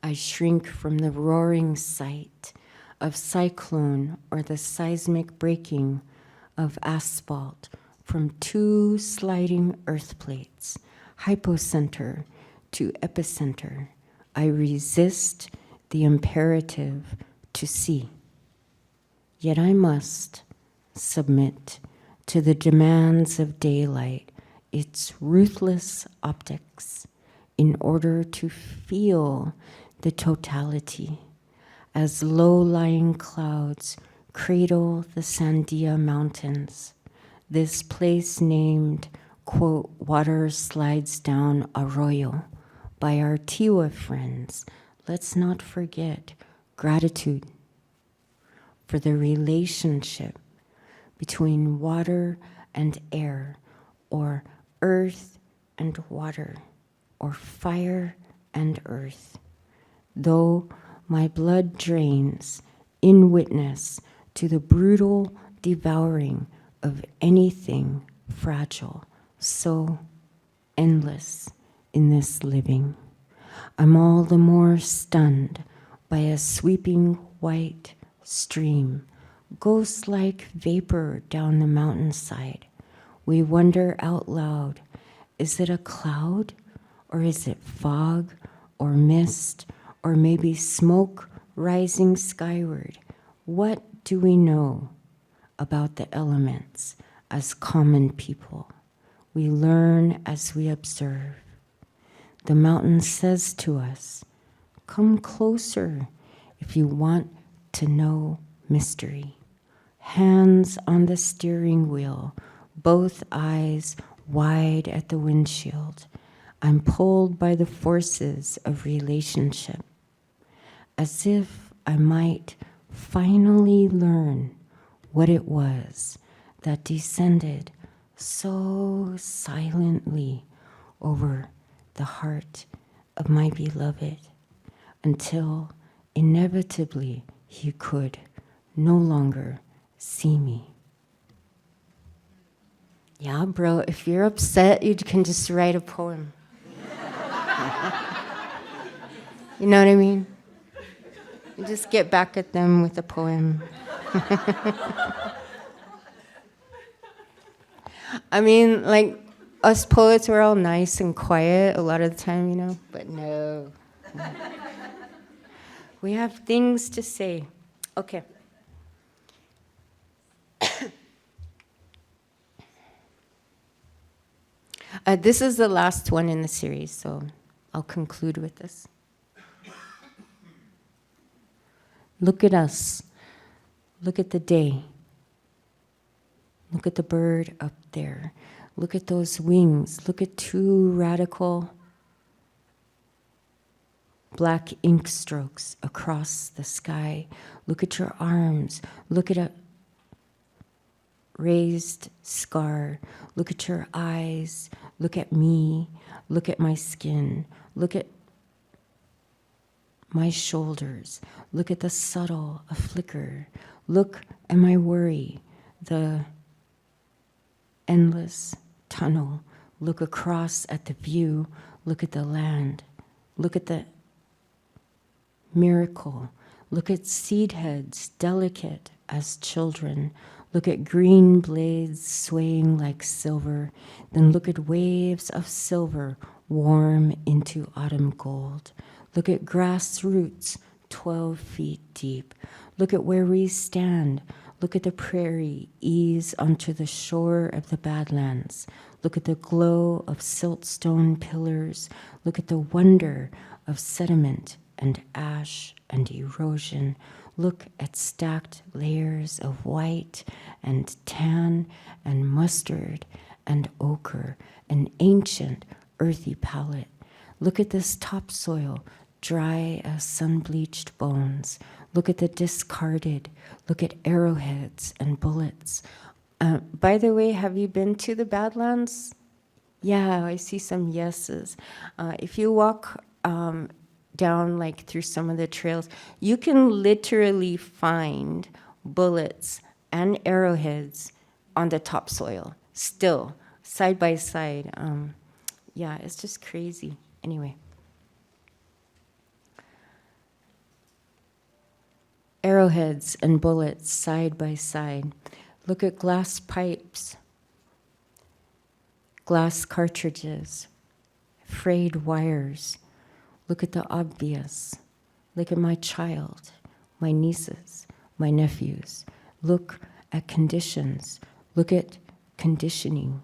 I shrink from the roaring sight of cyclone or the seismic breaking of asphalt from two sliding earth plates, hypocenter to epicenter? I resist the imperative to see. Yet I must submit to the demands of daylight, its ruthless optics, in order to feel the totality as low-lying clouds cradle the Sandia Mountains, this place named, quote, water slides down arroyo, by our Tiwa friends. Let's not forget gratitude for the relationship between water and air, or earth and water, or fire and earth. Though my blood drains in witness to the brutal devouring of anything fragile, so endless in this living, I'm all the more stunned by a sweeping white stream, ghost-like vapor down the mountainside. We wonder out loud, is it a cloud, or is it fog, or mist, or maybe smoke rising skyward? What do we know about the elements as common people? We learn as we observe. The mountain says to us, come closer if you want to know mystery. Hands on the steering wheel, both eyes wide at the windshield. I'm pulled by the forces of relationship, as if I might finally learn what it was that descended so silently over the heart of my beloved, until inevitably he could no longer see me. Yeah, bro, if you're upset, you can just write a poem. You know what I mean? You just get back at them with a poem. I mean, like, us poets, we're all nice and quiet a lot of the time, you know? But no. We have things to say. Okay. This is the last one in the series, so I'll conclude with this. Look at us. Look at the day. Look at the bird up there. Look at those wings. Look at two radical black ink strokes across the sky. Look at your arms. Look at a raised scar. Look at your eyes. Look at me. Look at my skin. Look at my shoulders. Look at the subtle, a flicker. Look at my worry, the endless tunnel. Look across at the view. Look at the land. Look at the miracle. Look at seed heads, delicate as children. Look at green blades swaying like silver. Then look at waves of silver warm into autumn gold. Look at grass roots 12 feet deep. Look at where we stand. Look at the prairie ease onto the shore of the Badlands. Look at the glow of siltstone pillars. Look at the wonder of sediment and ash and erosion. Look at stacked layers of white and tan and mustard and ochre, an ancient earthy palette. Look at this topsoil, dry as sun-bleached bones. Look at the discarded. Look at arrowheads and bullets. By the way, have you been to the Badlands? Yeah, I see some yeses. If you walk down like through some of the trails, you can literally find bullets and arrowheads on the topsoil, still, side by side. Yeah, it's just crazy. Anyway. Arrowheads and bullets side by side. Look at glass pipes, glass cartridges, frayed wires. Look at the obvious. Look at my child, my nieces, my nephews. Look at conditions. Look at conditioning.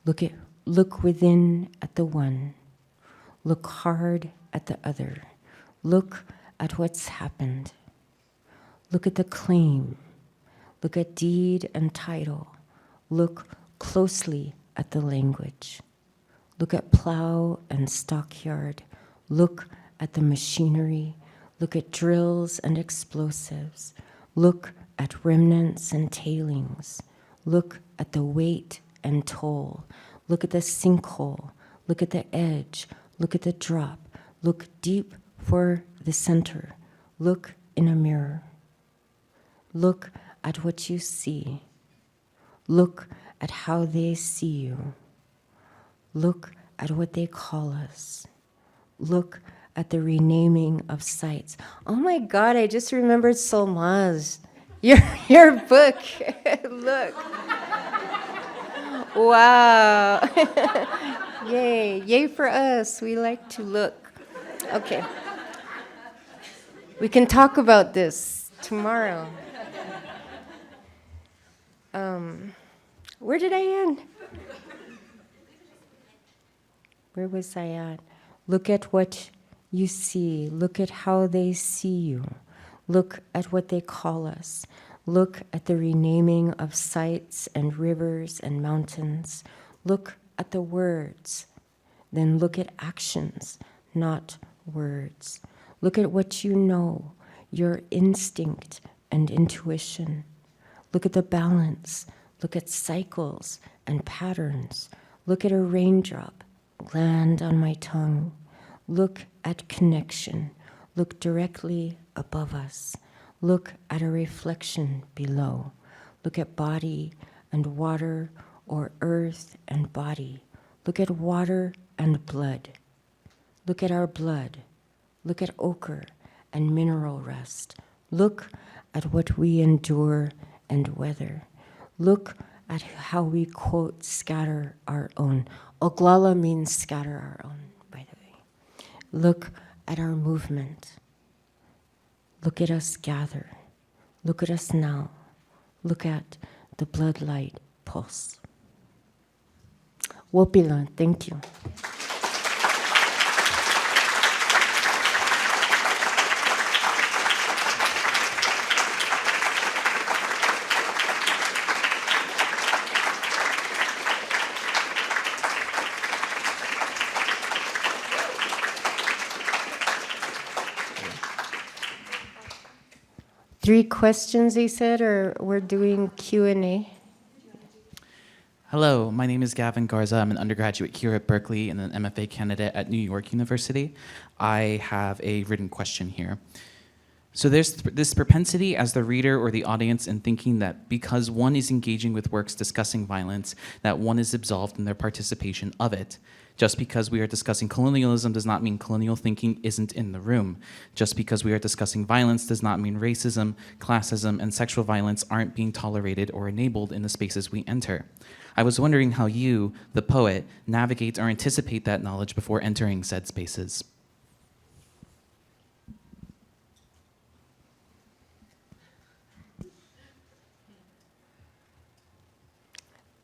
Look within at the one. Look hard at the other. Look at what's happened. Look at the claim. Look at deed and title. Look closely at the language. Look at plow and stockyard. Look at the machinery. Look at drills and explosives. Look at remnants and tailings. Look at the weight and toll. Look at the sinkhole. Look at the edge. Look at the drop. Look deep for the center. Look in a mirror. Look at what you see. Look at how they see you. Look at what they call us. Look at the renaming of sites. Oh my God, I just remembered Solmaz. Your book. Look. Wow. Yay. Yay for us. We like to look. Okay. We can talk about this tomorrow. Where did I end? Where was I at? Look at what you see. Look at how they see you. Look at what they call us. Look at the renaming of sites and rivers and mountains. Look at the words. Then look at actions, not words. Look at what you know, your instinct and intuition. Look at the balance. Look at cycles and patterns. Look at a raindrop land on my tongue. Look at connection. Look directly above us. Look at a reflection below. Look at body and water, or earth and body. Look at water and blood. Look at our blood. Look at ochre and mineral rust. Look at what we endure and weather. Look at how we quote scatter our own. Oglala means scatter our own, by the way. Look at our movement. Look at us gather. Look at us now. Look at the bloodlight pulse. Wopila, thank you. 3 questions, they said, or we're doing Q&A? Hello, my name is Gavin Garza. I'm an undergraduate here at Berkeley and an MFA candidate at New York University. I have a written question here. So there's this propensity as the reader or the audience in thinking that because one is engaging with works discussing violence, that one is absolved in their participation of it. Just because we are discussing colonialism does not mean colonial thinking isn't in the room. Just because we are discussing violence does not mean racism, classism, and sexual violence aren't being tolerated or enabled in the spaces we enter. I was wondering how you, the poet, navigate or anticipate that knowledge before entering said spaces.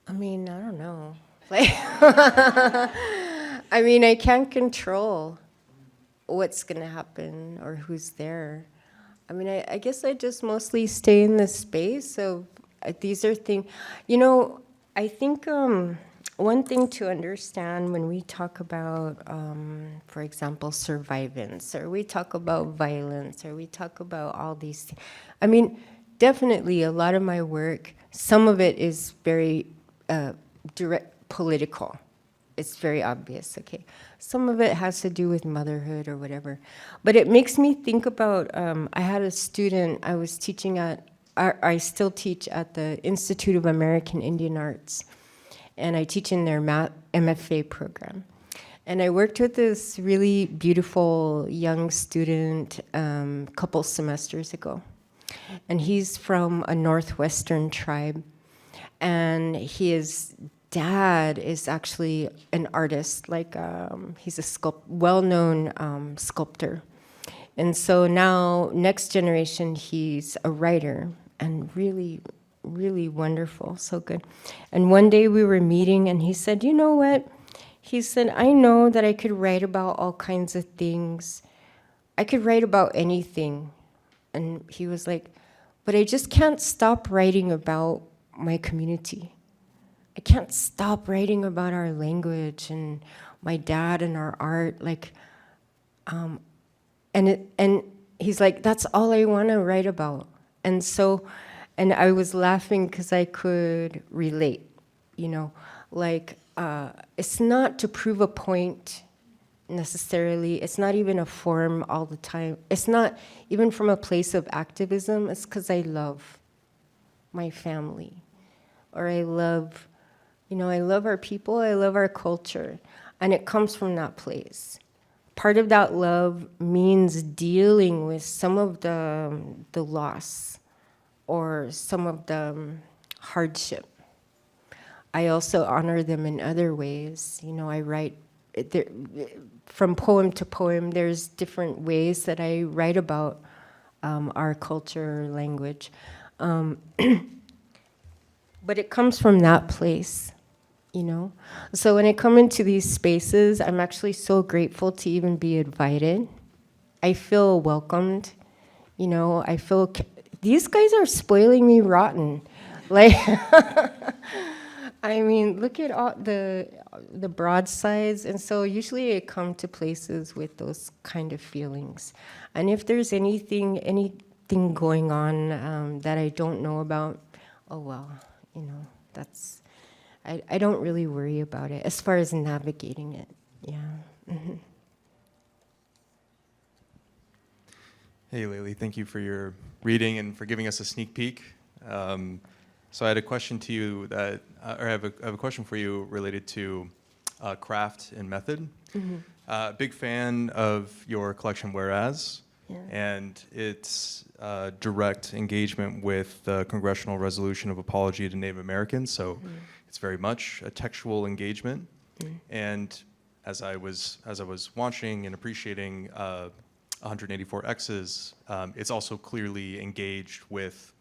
I mean, I don't know. Like, I mean, I can't control what's going to happen or who's there. I mean, I guess I just mostly stay in the space of these are things, you know, I think one thing to understand when we talk about, for example, survivance, or we talk about violence, or we talk about all these things. I mean, definitely a lot of my work, some of it is very direct political. It's very obvious, okay? Some of it has to do with motherhood or whatever. But it makes me think about, I had a student I was teaching at, I still teach at the Institute of American Indian Arts, and I teach in their MFA program. And I worked with this really beautiful young student a couple semesters ago. And he's from a Northwestern tribe, and his dad is actually an artist, like he's a well-known sculptor. And so now, next generation, he's a writer, and really, really wonderful, so good. And one day we were meeting, and he said, you know what? He said, I know that I could write about all kinds of things. I could write about anything. And he was like, but I just can't stop writing about my community. I can't stop writing about our language and my dad and our art. Like, and he's like, that's all I want to write about. And so, and I was laughing because I could relate, you know, like, it's not to prove a point necessarily. It's not even a form all the time. It's not even from a place of activism. It's because I love my family, or I love, you know, I love our people, I love our culture, and it comes from that place. Part of that love means dealing with some of the loss or some of the hardship. I also honor them in other ways. You know, I write, from poem to poem, there's different ways that I write about our culture, language. But it comes from that place, you know? So when I come into these spaces, I'm actually so grateful to even be invited. I feel welcomed, you know, I feel, these guys are spoiling me rotten. Like, I mean, look at all the broadsides, and so usually I come to places with those kind of feelings. And if there's anything going on that I don't know about, oh well, you know, that's, I don't really worry about it as far as navigating it, yeah. Mm-hmm. Hey, Layli, thank you for your reading and for giving us a sneak peek. So I had a question to you or I have a question for you related to craft and method. Big fan of your collection, Whereas, and its direct engagement with the Congressional Resolution of Apology to Native Americans. So it's very much a textual engagement. And as I was watching and appreciating 184 X's, it's also clearly engaged with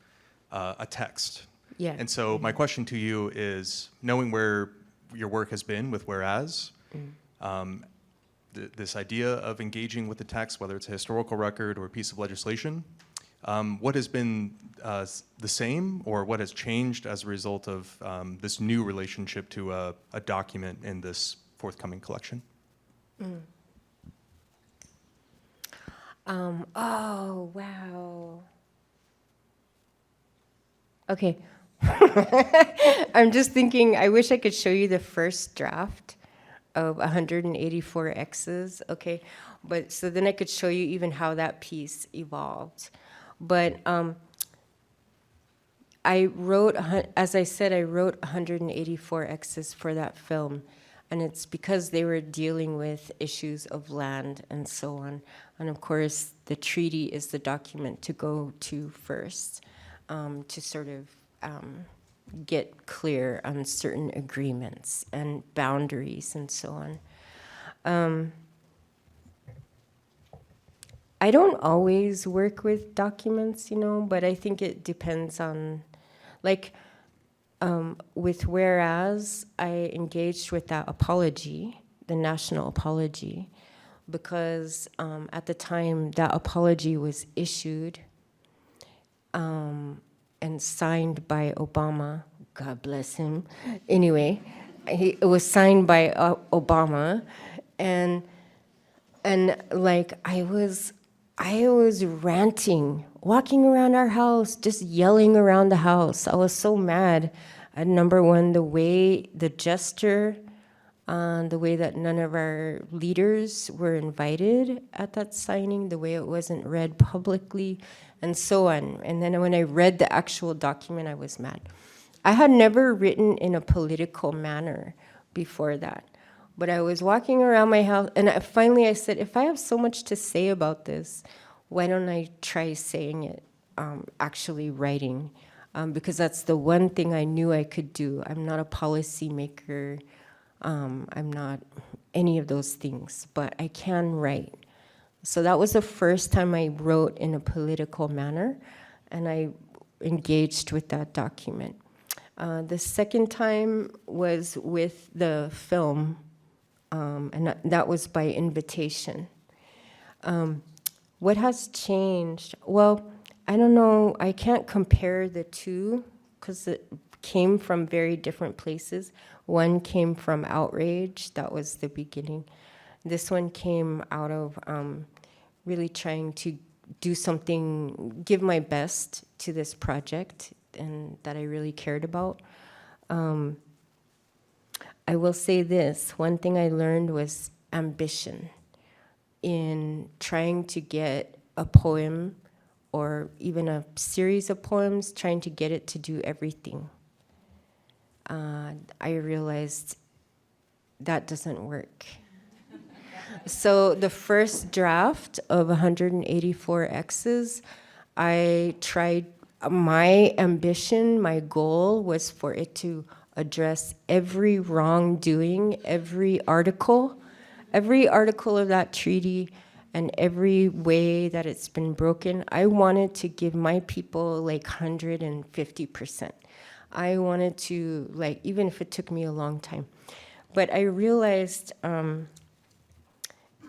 a text. Yeah. And so my question to you is, knowing where your work has been with Whereas, this idea of engaging with the text, whether it's a historical record or a piece of legislation, what has been the same or what has changed as a result of this new relationship to a document in this forthcoming collection? Oh, wow. Okay. I'm just thinking, I wish I could show you the first draft of 184 X's, okay? But so then I could show you even how that piece evolved. But I wrote, as I said, I wrote 184 X's for that film. And it's because they were dealing with issues of land and so on. And of course, the treaty is the document to go to first to sort of get clear on certain agreements and boundaries and so on. I don't always work with documents, but I think it depends on, like, with Whereas, I engaged with that apology, the national apology, because at the time that apology was issued and signed by Obama, God bless him. Anyway, it was signed by Obama, and like I was ranting, walking around our house, just yelling around the house. I was so mad at, number one, the way, the gesture, the way that none of our leaders were invited at that signing, the way it wasn't read publicly, and so on. And then when I read the actual document, I was mad. I had never written in a political manner before that. But I was walking around my house, and finally I said, if I have so much to say about this, why don't I try saying it, actually writing? Because that's the one thing I knew I could do. I'm not a policymaker. I'm not any of those things, but I can write. So that was the first time I wrote in a political manner, and I engaged with that document. The second time was with the film, and that was by invitation. What has changed? Well, I don't know. I can't compare the two because it came from very different places. One came from outrage. That was the beginning. This one came out of really trying to do something, give my best to this project and that I really cared about. I will say this, one thing I learned was ambition in trying to get a poem or even a series of poems, trying to get it to do everything. I realized that doesn't work. So the first draft of 184 X's, I tried, my ambition, my goal was for it to address every wrongdoing, every article of that treaty, and every way that it's been broken. I wanted to give my people like 150%. I wanted to, like, even if it took me a long time. But I realized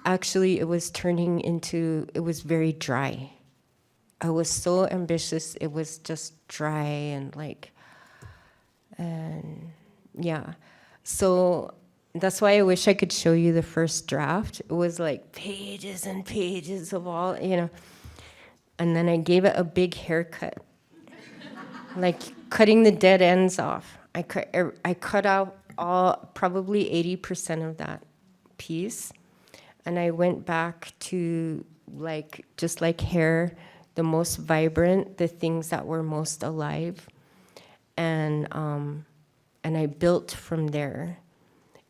actually it was turning into, it was very dry. I was so ambitious, it was just dry and like, and yeah. So that's why I wish I could show you the first draft. It was like pages and pages of all, And then I gave it a big haircut, like cutting the dead ends off. I cut out probably 80% of that piece. And I went back to just like hair, the most vibrant, the things that were most alive. And I built from there.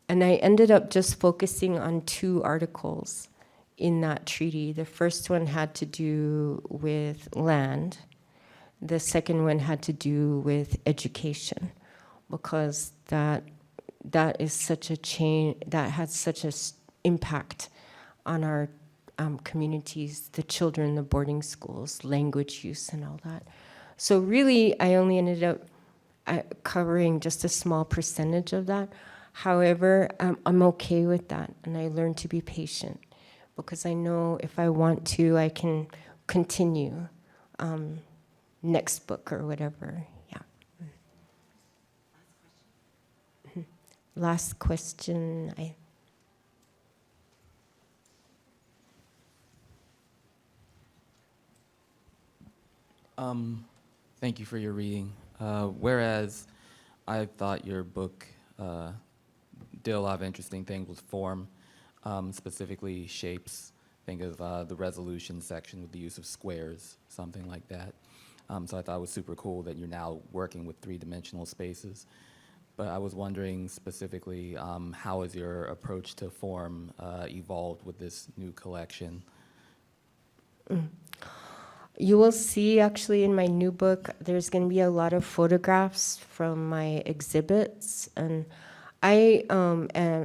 And I ended up just focusing on 2 articles in that treaty. The first one had to do with land. The second one had to do with education, because that is such a change, that has such an impact on our communities, the children, the boarding schools, language use and all that. So really, I only ended up covering just a small percentage of that. However, I'm okay with that, and I learned to be patient, because I know if I want to, I can continue next book or whatever. Yeah. Last question. Thank you for your reading. Whereas I thought your book did a lot of interesting things with form, specifically shapes. Think of the resolution section with the use of squares, something like that. So I thought it was super cool that you're now working with 3-dimensional spaces. But I was wondering specifically, how has your approach to form evolved with this new collection? You will see actually in my new book, there's going to be a lot of photographs from my exhibits. And I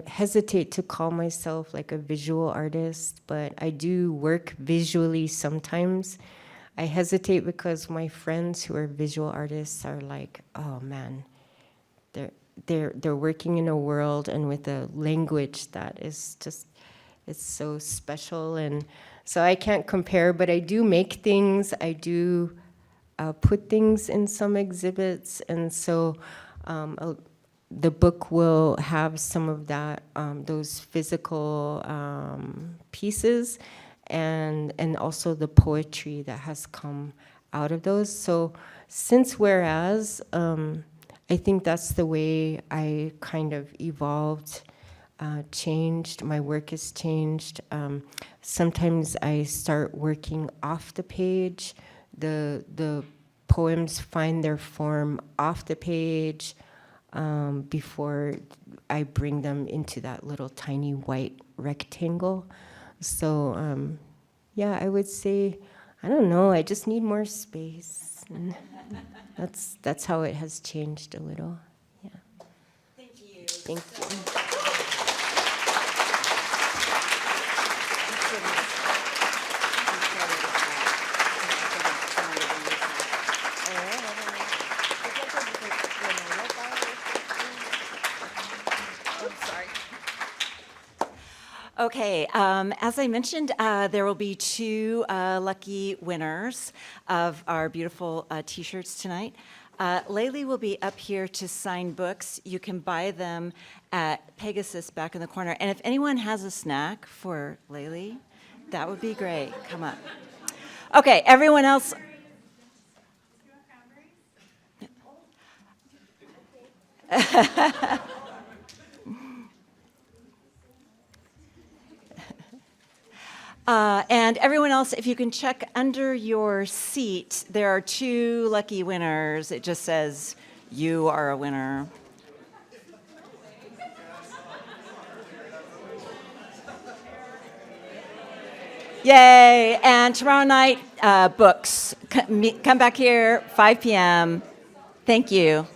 hesitate to call myself like a visual artist, but I do work visually sometimes. I hesitate because my friends who are visual artists are like, oh man, they're working in a world and with a language that is just, it's so special. And so I can't compare, but I do make things. I do put things in some exhibits. And so the book will have some of that, those physical pieces, and also the poetry that has come out of those. So since whereas, I think that's the way I kind of evolved, changed, my work has changed. Sometimes I start working off the page. The poems find their form off the page before I bring them into that little tiny white rectangle. So yeah, I would say, I don't know, I just need more space. And that's how it has changed a little. Yeah. Thank you. Thank you. Okay, as I mentioned, there will be 2 lucky winners of our beautiful T-shirts tonight. Layli will be up here to sign books. You can buy them at Pegasus back in the corner. And if anyone has a snack for Layli, that would be great. Come on. Okay, everyone else. And everyone else, if you can check under your seat, there are 2 lucky winners. It just says, you are a winner. Yay! And tomorrow night, books. Come back here, 5 p.m. Thank you.